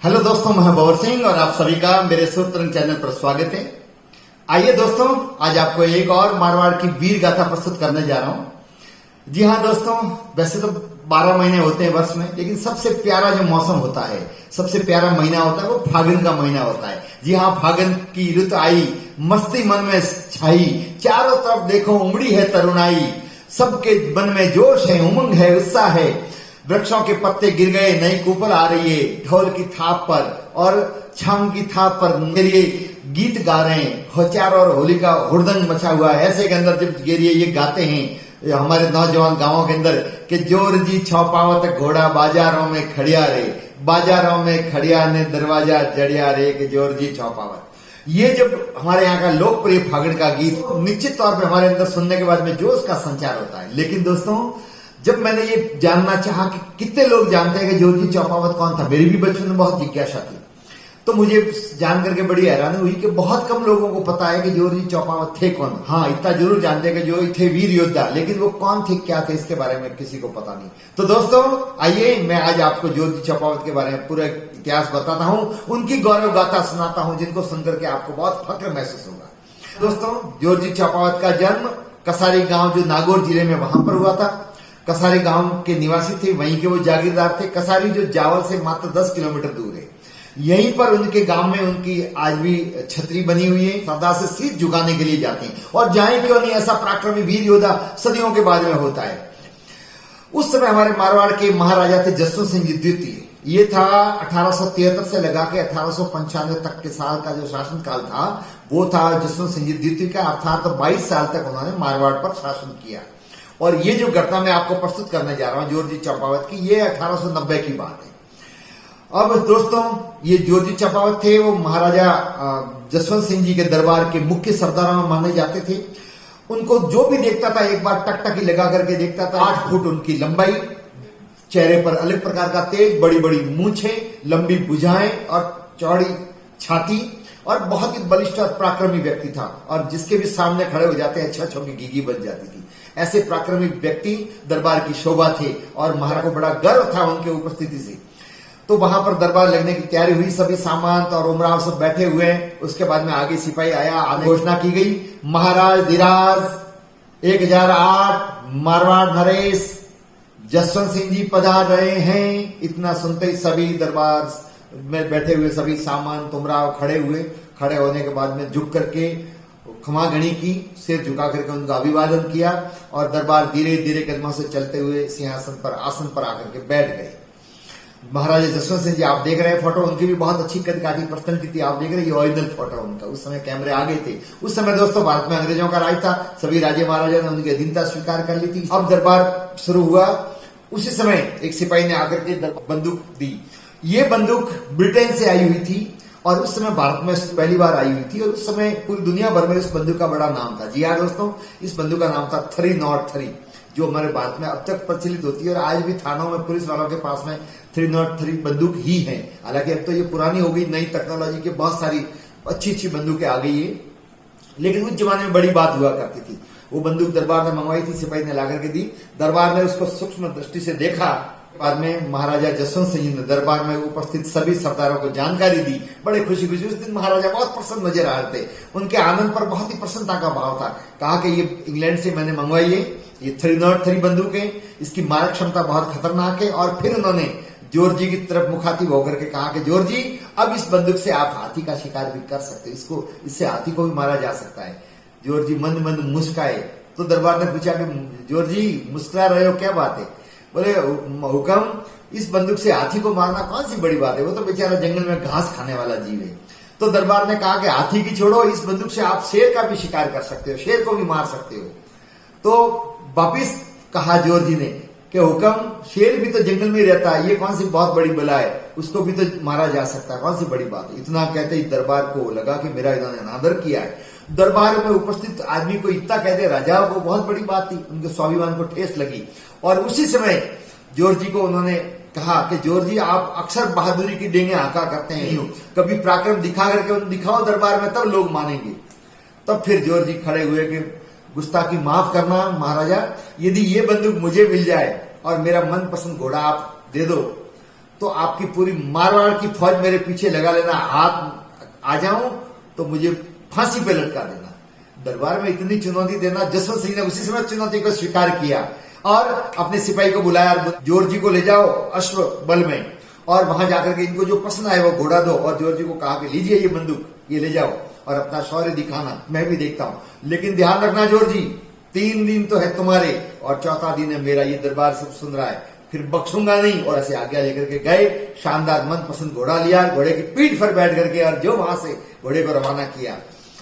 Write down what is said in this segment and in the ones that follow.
Hello दोस्तों, मैं बबर सिंह और आप सभी का मेरे सुर तरंग चैनल पर स्वागत है। आइए दोस्तों, आज आपको एक और मारवाड़ की वीर गाथा प्रस्तुत करने जा रहा हूं। जी हाँ दोस्तों, वैसे तो 12 महीने होते हैं वर्ष में, लेकिन सबसे प्यारा जो मौसम होता है, सबसे प्यारा महीना होता है वो फागुन का महीना होता है। जी हाँ, फागुन की ऋतु आई, मस्ती मन में छाई, चारों तरफ देखो उमड़ी है तरुणाई, सबके मन में जोश है, उमंग है, उत्साह है। वृक्षों के पत्ते गिर गए, नई कूपल आ रही है ढोल की थाप पर और छाम की थाप पर गेरिए गीत गा रहे हैं। होचार और होली का हुड़दंग मचा हुआ है। ऐसे के अंदर जब गेरिए ये गाते हैं हमारे नौजवान गांवों के अंदर कि जोर जी छौपावत घोड़ा बाजारों में खड़िया रे, बाजारों में खड़िया ने दरवाजा जड़िया रे कि जोर जी छौपावत। ये जब हमारे यहाँ का लोकप्रिय फागुन का गीत निश्चित तौर पे हमारे अंदर सुनने के बाद में जोश का संचार होता है। लेकिन दोस्तों, जब मैंने ये जानना चाहा कि कितने लोग जानते हैं कि जोरजी चौपावत कौन था, मेरी भी बचपन में बहुत जिज्ञासा थी, तो मुझे जान करके बड़ी हैरानी हुई कि बहुत कम लोगों को पता है कि जोरजी चौपावत थे कौन। हाँ, इतना जरूर जानते हैं कि जो थे वीर योद्धा, लेकिन वो कौन थे, क्या थे, इसके बारे में किसी को पता नहीं। तो दोस्तों आइए, मैं आज आपको जोरजी चौपावत के बारे में पूरा इतिहास बताता हूँ, उनकी गौरव गाथा सुनाता हूँ, जिनको सुनकर के आपको बहुत फक्र महसूस होगा। दोस्तों, जोरजी चौपावत का जन्म कसारी गांव जो नागौर जिले में वहां पर हुआ था। कसारी गांव के निवासी थे, वहीं के वो जागीरदार थे। कसारी जो जावल से मात्र 10 किलोमीटर दूर है। यहीं पर उनके गांव में उनकी आज भी छतरी बनी हुई है। सदा से शीश झुकाने के लिए जाते हैं, और जाए क्यों नहीं, ऐसा पराक्रमी वीर योद्धा सदियों के बाद में होता है। उस समय हमारे मारवाड़ के महाराजा थे जसवंत सिंह जी द्वितीय। ये था 1873 से लगा के 1895 तक के साल का जो शासन काल था, वो था जसवंत सिंह जी द्वितीय का। अर्थात 22 साल तक उन्होंने मारवाड़ पर शासन किया। और ये जो घटना मैं आपको प्रस्तुत करने जा रहा हूं जोरजी चौपावत की, ये 1890 की बात है। अब दोस्तों, ये जोरजी चौपावत थे, वो महाराजा जसवंत सिंह जी के दरबार के मुख्य सरदारों में माने जाते थे। उनको जो भी देखता था एक बार टकटकी लगा करके देखता था। 8 फुट उनकी लंबाई, चेहरे पर अलग प्रकार का तेज, बड़ी बड़ी मूछें, लंबी भुजाएं और चौड़ी छाती, और बहुत ही बलिष्ठ और पराक्रमी व्यक्ति था। और जिसके भी सामने खड़े हो जाते अच्छे अच्छों की गीगी बन जाती थी। ऐसे पराक्रमी व्यक्ति दरबार की शोभा थे, और महाराज को बड़ा गर्व था उनके उपस्थिति से। तो वहां पर दरबार लगने की तैयारी हुई, सभी सामंत और उमराव सब बैठे हुए हैं। उसके बाद में आगे सिपाही आया, घोषणा की गई, महाराज धीराज 1008 मारवाड़ नरेश जसवंत सिंह जी पधार रहे हैं। इतना सुनते ही सभी दरबार में बैठे हुए सभी सामंत उमराव खड़े हुए। खड़े होने के बाद में झुक करके क्षमा गणी की, सिर झुका करके उनका अभिवादन किया, और दरबार धीरे धीरे कदमों से चलते हुए सिंहासन पर, आसन पर आकर के बैठ गए। महाराजा जसवंत सिंह जी आप देख रहे हैं फोटो, उनकी भी बहुत अच्छी कदकाठी पर्सनैलिटी थी। आप देख रहे हैं ये ओरिजिनल फोटो उनका। उस समय कैमरे आगे थे। उस समय दोस्तों भारत में अंग्रेजों का राज था, सभी राजे महाराजा ने उनकी अधीनता स्वीकार कर ली थी। अब दरबार शुरू हुआ। उसी समय एक सिपाही ने आकर के बंदूक दी। ये बंदूक ब्रिटेन से आई हुई थी, और उस समय भारत में पहली बार आई हुई थी, और उस समय पूरी दुनिया भर में इस बंदूक का बड़ा नाम था। जी हाँ दोस्तों, इस बंदूक का नाम था 303, जो हमारे भारत में अब तक प्रचलित होती है, और आज भी थानों में पुलिस वालों के पास में 303 बंदूक ही है। हालांकि अब तो ये पुरानी हो गई, नई टेक्नोलॉजी की बहुत सारी अच्छी अच्छी बंदूकें आ गई है, लेकिन उस जमाने में बड़ी बात हुआ करती थी। वो बंदूक दरबार ने मंगवाई थी, सिपाही ने ला करके दी। दरबार ने उसको सूक्ष्म दृष्टि से देखा। बाद में महाराजा जसवंत सिंह जी ने दरबार में उपस्थित सभी सरदारों को जानकारी दी। बड़े खुशी खुशी उस दिन महाराजा बहुत प्रसन्न नजर आ रहे थे। उनके आनंद पर बहुत ही प्रसन्नता का भाव था। कहा कि ये इंग्लैंड से मैंने मंगवाई है, ये 303 बंदूक है, इसकी मारक क्षमता बहुत खतरनाक है। और फिर उन्होंने जोरजी की तरफ मुखातिब होकर के कहा कि जोरजी, अब इस बंदूक से आप हाथी का शिकार भी कर सकते हो, इससे हाथी को भी मारा जा सकता है। जोरजी मंद मंद मुस्काए। तो दरबार ने पूछा कि जोरजी मुस्कुरा रहे हो, क्या बात है? बोले हुक्म, इस बंदूक से हाथी को मारना कौन सी बड़ी बात है, वो तो बेचारा जंगल में घास खाने वाला जीव है। तो दरबार ने कहा कि हाथी की छोड़ो, इस बंदूक से आप शेर का भी शिकार कर सकते हो, शेर को भी मार सकते हो। तो वापिस कहा जोरजी ने कि हुक्म, शेर भी तो जंगल में रहता है, ये कौन सी बहुत बड़ी बला है, उसको भी तो मारा जा सकता है, कौन सी बड़ी बात है। इतना कहते ही दरबार को लगा कि मेरा इन्होंने अनादर किया है। दरबार में उपस्थित आदमी को इतना कहते राजा को बहुत बड़ी बात थी, उनके स्वाभिमान को ठेस लगी। और उसी समय जोरजी को उन्होंने कहा कि जोरजी, आप अक्सर बहादुरी की डेंगे हाका करते हैं, कभी पराक्रम दिखा करके दिखाओ दरबार में, तब लोग मानेंगे। तब फिर जोरजी खड़े हुए कि गुस्ताखी माफ करना महाराजा, यदि ये बंदूक मुझे मिल जाए और मेरा मनपसंद घोड़ा आप दे दो, तो आपकी पूरी मारवाड़ की फौज मेरे पीछे लगा लेना, हाथ आ जाऊं तो मुझे फांसी पे लटका देना। दरबार में इतनी चुनौती देना, जसवंत सिंह ने उसी समय चुनौती को स्वीकार किया और अपने सिपाही को बुलाया, जोर जी को ले जाओ अश्व बल में और वहां जाकर के इनको जो पसंद आए वो घोड़ा दो। और जोर जी को कहा कि लीजिए ये बंदूक, ये ले जाओ और अपना शौर्य दिखाना, मैं भी देखता हूं। लेकिन ध्यान रखना जोर जी, 3 दिन तो है तुम्हारे और चौथा दिन है मेरा। ये दरबार सब सुन रहा है, फिर बख्शूंगा नहीं। और ऐसे आज्ञा लेकर के गए, शानदार मनपसंद घोड़ा लिया, घोड़े की पीठ पर बैठ करके और जो वहां से घोड़े को रवाना किया।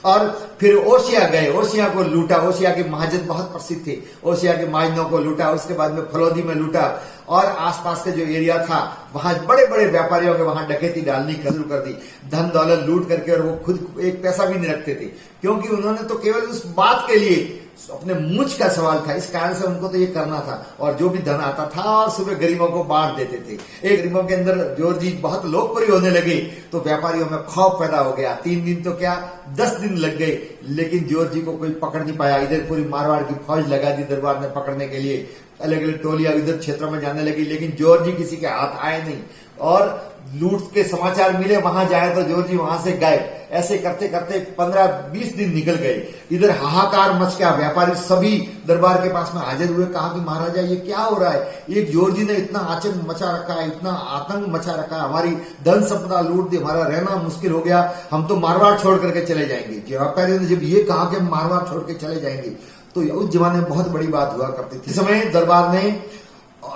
और फिर ओशिया गए, ओशिया को लूटा। ओशिया के महाजन बहुत प्रसिद्ध थे, ओशिया के महाजनों को लूटा। उसके बाद में फलौदी में लूटा और आसपास के जो एरिया था वहां बड़े बड़े व्यापारियों के वहां डकैती डालनी शुरू कर दी, धन दौलत लूट करके। और वो खुद एक पैसा भी नहीं रखते थे, क्योंकि उन्होंने तो केवल उस बात के लिए, अपने मूंछ का सवाल था, इस कारण से उनको तो ये करना था। और जो भी धन आता था और सुबह गरीबों को बांट देते थे। एक गरीबों के अंदर जोर जी बहुत लोकप्रिय होने लगे तो व्यापारियों में खौफ पैदा हो गया। 3 दिन तो क्या 10 दिन लग गए, लेकिन जोर जी को कोई पकड़ नहीं पाया। इधर पूरी मारवाड़ की फौज लगा दी दरबार में पकड़ने के लिए, अलग अलग टोलियां इधर क्षेत्रों में जाने लगी, लेकिन जोर जी किसी के हाथ आए नहीं। और लूट के समाचार मिले, वहां जाए तो जोर जी वहां से गए। ऐसे करते करते 15-20 दिन निकल गए। इधर हाहाकार मच गया, व्यापारी सभी दरबार के पास में हाजिर हुए, कहा कि महाराजा ये क्या हो रहा है, ये जोर जी ने इतना आचंक मचा रखा है, इतना आतंक मचा रखा है, हमारी धन संपदा लूट दी, हमारा रहना मुश्किल हो गया, हम तो मारवाड़ छोड़ करके चले जाएंगे। व्यापारियों ने जब ये कहा कि हम मारवाड़ छोड़ के चले जाएंगे तो उस जमाने में बहुत बड़ी बात हुआ करती थी। इस समय दरबार ने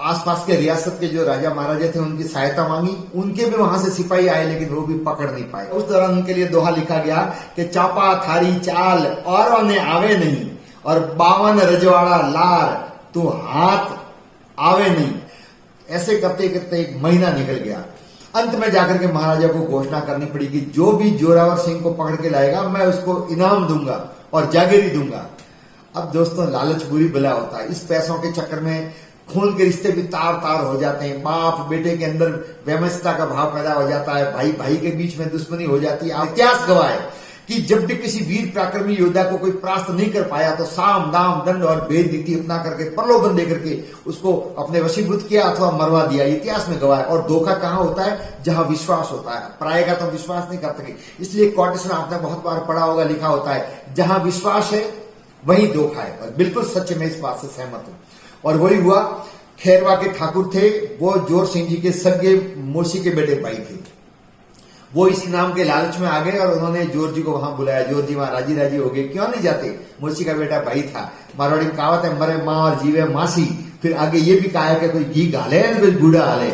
आसपास के रियासत के जो राजा महाराजा थे उनकी सहायता मांगी, उनके भी वहां से सिपाही आए, लेकिन वो भी पकड़ नहीं पाए। उस दौरान उनके लिए दोहा लिखा गया कि चापा थारी चाल औरों ने आवे नहीं और 52 रजवाड़ा लार तू हाथ आवे नहीं। ऐसे करते करते 1 महीना निकल गया। अंत में जाकर के महाराजा को घोषणा करनी पड़ी कि जो भी जोरावर सिंह को पकड़ के लाएगा मैं उसको इनाम दूंगा और जागीरी दूंगा। अब दोस्तों लालच बुरी बला होता है, इस पैसों के चक्कर में खून के रिश्ते भी तार तार हो जाते हैं, बाप बेटे के अंदर वैमनस्यता का भाव पैदा हो जाता है, भाई भाई के बीच में दुश्मनी हो जाती है। इतिहास गवाह है कि जब भी किसी वीर पराक्रमी योद्धा को कोई परास्त नहीं कर पाया तो साम दाम दंड और भेद नीति अपना करके प्रलोभन दे करके उसको अपने वशीभूत किया अथवा मरवा दिया। इतिहास में गवाह है। और धोखा कहाँ होता है, जहां विश्वास होता है। पराये का तो विश्वास नहीं कर सके, इसलिए कोटेशन आपने बहुत बार पढ़ा होगा, लिखा होता है जहां विश्वास है वही धोखा है। और बिल्कुल सच, मैं इस बात से सहमत हूं। और वही हुआ। खैरवा के ठाकुर थे, वो जोर सिंह जी के सगे मोशी के बेटे भाई थे। वो इस इनाम के लालच में आ गए और उन्होंने जोर जी को वहां बुलाया। जोर जी वहां राजी राजी हो गए, क्यों नहीं जाते, मोशी का बेटा भाई था। मारवाड़ी में कहावत है, मरे माँ और जीवे मासी। फिर आगे ये भी कहा है कि कोई घी गाले कोई बूढ़ा हाले,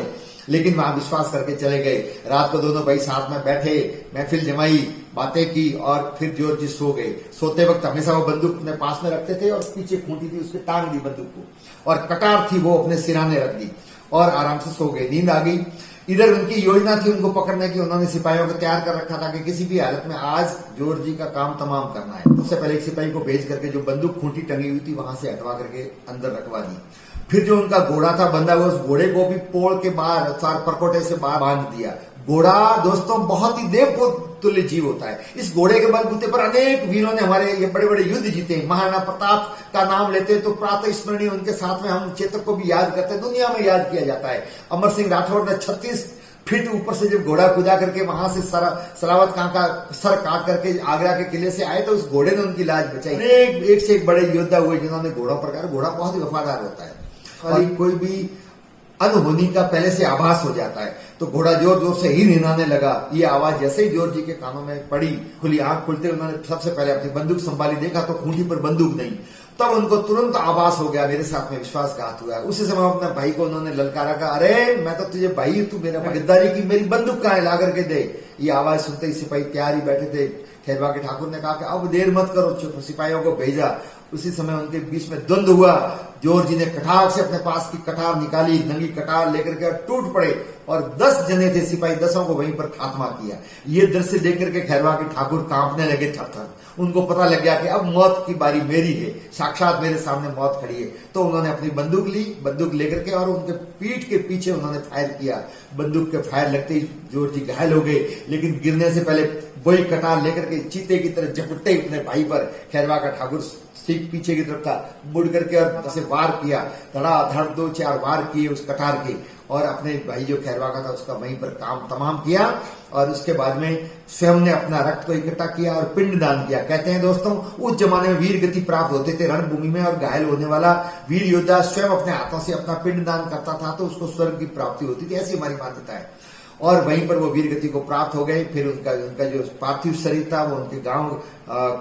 लेकिन वहां विश्वास करके चले गए। रात को दोनों भाई साथ में बैठे, महफिल जमाई, बातें की और फिर जोर जी सो गए। सोते वक्त हमेशा वो बंदूक अपने पास में रखते थे और पीछे खूंटी थी उसके टांग दी बंदूक को, और कटार थी वो अपने सिराने रख दी और आराम से सो गए। नींद आ गई। इधर उनकी योजना थी उनको पकड़ने की, उन्होंने सिपाहियों को तैयार कर रखा था कि किसी भी हालत में आज जोर जी का काम तमाम करना है। सबसे पहले एक सिपाही को भेज करके जो बंदूक खूंटी टंगी हुई थी वहां से हटवा करके अंदर रखवा दी। फिर जो उनका घोड़ा था बंधा हुआ, उस घोड़े को भी पोड़ के बाहर परकोटे से बाहर बांध दिया। घोड़ा दोस्तों बहुत ही देव को तुल्य जीव होता है। इस घोड़े के बलबूते पर अनेक वीरों ने हमारे ये बड़े बड़े युद्ध जीते हैं। महाराणा प्रताप का नाम लेते हैं तो प्रातः स्मरणीय उनके साथ में हम चेतक को भी याद करते हैं, दुनिया में याद किया जाता है। अमर सिंह राठौड़ ने 36 फीट ऊपर से जब घोड़ा कूदा करके वहां से सलावत खां का सर काट करके आगरा के किले से आए तो उस घोड़े ने उनकी लाज बचाई। एक से एक बड़े योद्धा हुए जिन्होंने घोड़ों पर, घोड़ा बहुत ही वफादार होता है और कोई भी अनहोनी का पहले से आभास हो जाता है। तो घोड़ा जोर जोर से ही निनाने लगा। ये आवाज जैसे ही जोर जी के कानों में पड़ी, खुली आंख खुलते उन्होंने सबसे पहले अपनी बंदूक संभाली, देखा तो खूंटी पर बंदूक नहीं। तब उनको तुरंत आभास हो गया मेरे साथ में विश्वासघात हुआ है। उसी समय अपने भाई को उन्होंने ललकारा, कहा अरे मैं तो तुझे भाई, तू मेरा गद्दारी की, मेरी बंदूक कहाँ है, ला करके दे। ये आवाज सुनते ही सिपाही तैयार ही बैठे थे। खैरवा के ठाकुर ने कहा कि अब देर मत करो, सिपाहियों को भेजा। उसी समय उनके बीच में द्वंद्व हुआ। जोर जी ने कटार से अपने पास की कटार निकाली, नंगी कटार लेकर के टूट पड़े और 10 जने थे सिपाही, 10 को वहीं पर खात्मा किया। ये दृश्य देख करके खैरवा के ठाकुर कांपने लगे थर-थर। उनको पता लग गया कि अब मौत की बारी मेरी है, साक्षात मेरे सामने मौत खड़ी है। तो उन्होंने अपनी बंदूक ली, बंदूक लेकर के और उनके पीठ के पीछे उन्होंने फायर किया। बंदूक के फायर लगते ही जोर जी घायल हो गए, लेकिन गिरने से पहले वही कटार लेकर के चीते की तरह झपटते अपने भाई पर। खैरवा का ठाकुर ठीक पीछे की तरफ था, मुड़ करके और उसे वार किया, धड़ाधड़ 2-4 वार किए उस कटार के, और अपने भाई जो खैरवा का था उसका वहीं पर काम तमाम किया और उसके बाद में स्वयं ने अपना रक्त को इकट्ठा किया और पिंड दान किया। कहते हैं दोस्तों उस जमाने में वीर गति प्राप्त होते थे रणभूमि में और घायल होने वाला वीर योद्धा स्वयं अपने हाथों से अपना पिंड दान करता था तो उसको स्वर्ग की प्राप्ति होती थी, ऐसी हमारी मान्यता है। और वहीं पर वो वीर गति को प्राप्त हो गए। फिर उनका जो पार्थिव शरीर था वो उनके गांव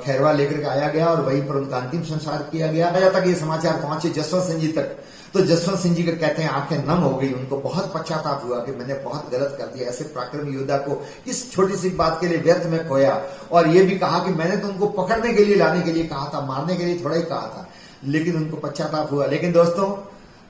खैरवा लेकर के आया गया और वहीं पर उनका अंतिम संस्कार किया गया। जब तक ये समाचार पहुंचे जसवंत सिंह जी तक तो जसवंत सिंह जी का कहते हैं आंखें नम हो गई, उनको बहुत पश्चाताप हुआ कि मैंने बहुत गलत कर दिया, ऐसे पराक्रमी योद्धा को इस छोटी सी बात के लिए व्यर्थ में खोया। और ये भी कहा कि मैंने तो उनको पकड़ने के लिए लाने के लिए कहा था, मारने के लिए थोड़ा ही कहा था, लेकिन उनको पश्चाताप हुआ। लेकिन दोस्तों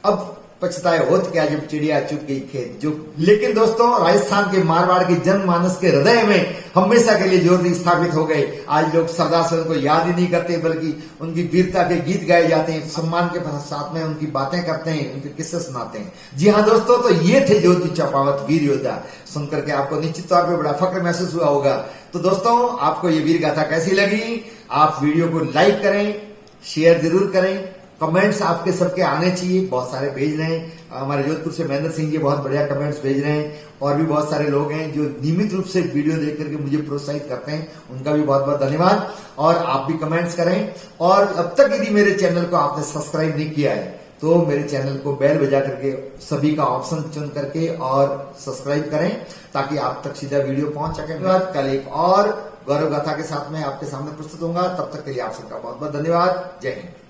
अब पछताए होत क्या जब चिड़िया चुग गई खेत जो। लेकिन दोस्तों राजस्थान के मारवाड़ के जनमानस के हृदय में हमेशा के लिए ज्योति स्थापित हो गए। आज लोग सरदार सरोवर को याद ही नहीं करते बल्कि उनकी वीरता के गीत गाए जाते हैं, सम्मान के साथ में उनकी बातें करते हैं, उनके किस्से सुनाते हैं। जी हाँ दोस्तों, तो ये थे ज्योति चंपावत वीर योद्धा। सुनकर के आपको निश्चित तौर पर बड़ा फक्र महसूस हुआ होगा। तो दोस्तों आपको ये वीर गाथा कैसी लगी? आप वीडियो को लाइक करें, शेयर जरूर करें, कमेंट्स आपके सबके आने चाहिए, बहुत सारे भेज रहे हैं। हमारे जोधपुर से महेंद्र सिंह जी बहुत बढ़िया कमेंट्स भेज रहे हैं और भी बहुत सारे लोग हैं जो नियमित रूप से वीडियो देख करके मुझे प्रोत्साहित करते हैं, उनका भी बहुत बहुत धन्यवाद। और आप भी कमेंट्स करें और अब तक यदि मेरे चैनल को आपने सब्सक्राइब नहीं किया है तो मेरे चैनल को बेल बजा करके सभी का ऑप्शन चुन करके और सब्सक्राइब करें ताकि आप तक सीधा वीडियो पहुंच सके। कल एक और गौरव गाथा के साथ में आपके सामने प्रस्तुत होगा, तब तक के लिए आप सबका बहुत बहुत धन्यवाद। जय हिंद।